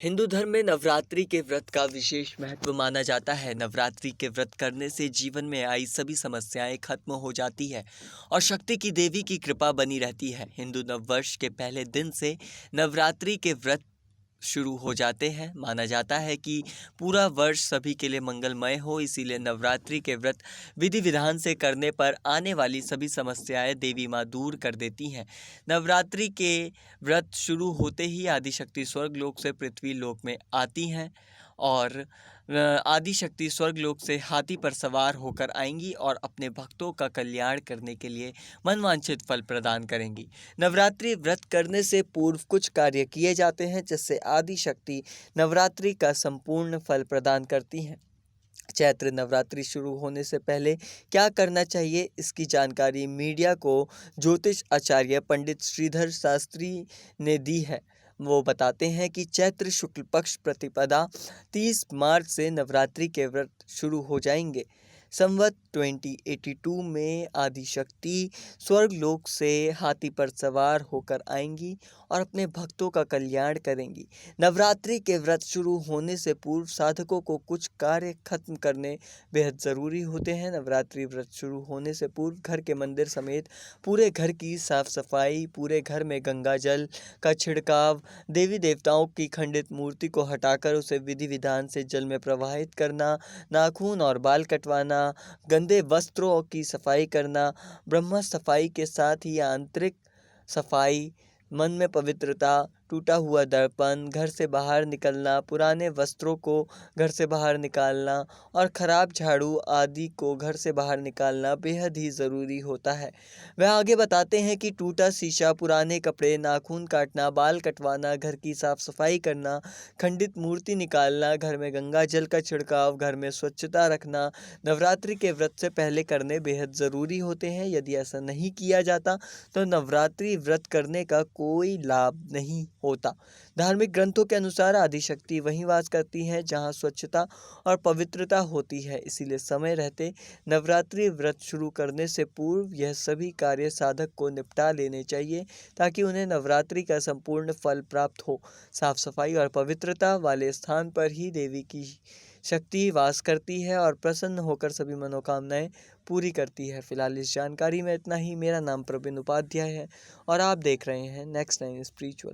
हिंदू धर्म में नवरात्रि के व्रत का विशेष महत्व माना जाता है। नवरात्रि के व्रत करने से जीवन में आई सभी समस्याएं खत्म हो जाती है और शक्ति की देवी की कृपा बनी रहती है। हिंदू नववर्ष के पहले दिन से नवरात्रि के व्रत शुरू हो जाते हैं। माना जाता है कि पूरा वर्ष सभी के लिए मंगलमय हो, इसीलिए नवरात्रि के व्रत विधि विधान से करने पर आने वाली सभी समस्याएं देवी माँ दूर कर देती हैं। नवरात्रि के व्रत शुरू होते ही आदिशक्ति स्वर्गलोक से पृथ्वी लोक में आती हैं और आदिशक्ति स्वर्गलोक से हाथी पर सवार होकर आएंगी और अपने भक्तों का कल्याण करने के लिए मनवांछित फल प्रदान करेंगी। नवरात्रि व्रत करने से पूर्व कुछ कार्य किए जाते हैं जिससे आदिशक्ति नवरात्रि का संपूर्ण फल प्रदान करती हैं। चैत्र नवरात्रि शुरू होने से पहले क्या करना चाहिए, इसकी जानकारी मीडिया को ज्योतिष आचार्य पंडित श्रीधर शास्त्री ने दी है। वो बताते हैं कि चैत्र शुक्ल पक्ष प्रतिपदा 30 मार्च से नवरात्रि के व्रत शुरू हो जाएंगे। संवत 2082 में आदिशक्ति स्वर्गलोक से हाथी पर सवार होकर आएंगी और अपने भक्तों का कल्याण करेंगी। नवरात्रि के व्रत शुरू होने से पूर्व साधकों को कुछ कार्य खत्म करने बेहद ज़रूरी होते हैं। नवरात्रि व्रत शुरू होने से पूर्व घर के मंदिर समेत पूरे घर की साफ सफाई, पूरे घर में गंगा जल का छिड़काव, देवी देवताओं की खंडित मूर्ति को हटाकर उसे विधि विधान से जल में प्रवाहित करना, नाखून और बाल कटवाना, गंदे वस्त्रों की सफाई करना, ब्रह्म सफाई के साथ ही आंतरिक सफाई, मन में पवित्रता, टूटा हुआ दर्पण, घर से बाहर निकलना, पुराने वस्त्रों को घर से बाहर निकालना और खराब झाड़ू आदि को घर से बाहर निकालना बेहद ही ज़रूरी होता है। वह आगे बताते हैं कि टूटा शीशा, पुराने कपड़े, नाखून काटना, बाल कटवाना, घर की साफ सफाई करना, खंडित मूर्ति निकालना, घर में गंगा जल का छिड़काव, घर में स्वच्छता रखना नवरात्रि के व्रत से पहले करने बेहद ज़रूरी होते हैं। यदि ऐसा नहीं किया जाता तो नवरात्रि व्रत करने का कोई लाभ नहीं होता। धार्मिक ग्रंथों के अनुसार आदिशक्ति वहीं वास करती हैं जहां स्वच्छता और पवित्रता होती है, इसीलिए समय रहते नवरात्रि व्रत शुरू करने से पूर्व यह सभी कार्य साधक को निपटा लेने चाहिए ताकि उन्हें नवरात्रि का संपूर्ण फल प्राप्त हो। साफ सफाई और पवित्रता वाले स्थान पर ही देवी की शक्ति वास करती है और प्रसन्न होकर सभी मनोकामनाएं पूरी करती है। फिलहाल इस जानकारी में इतना ही। मेरा नाम प्रवीण उपाध्याय है और आप देख रहे हैं नेक्स्ट 9 स्पिरिचुअल।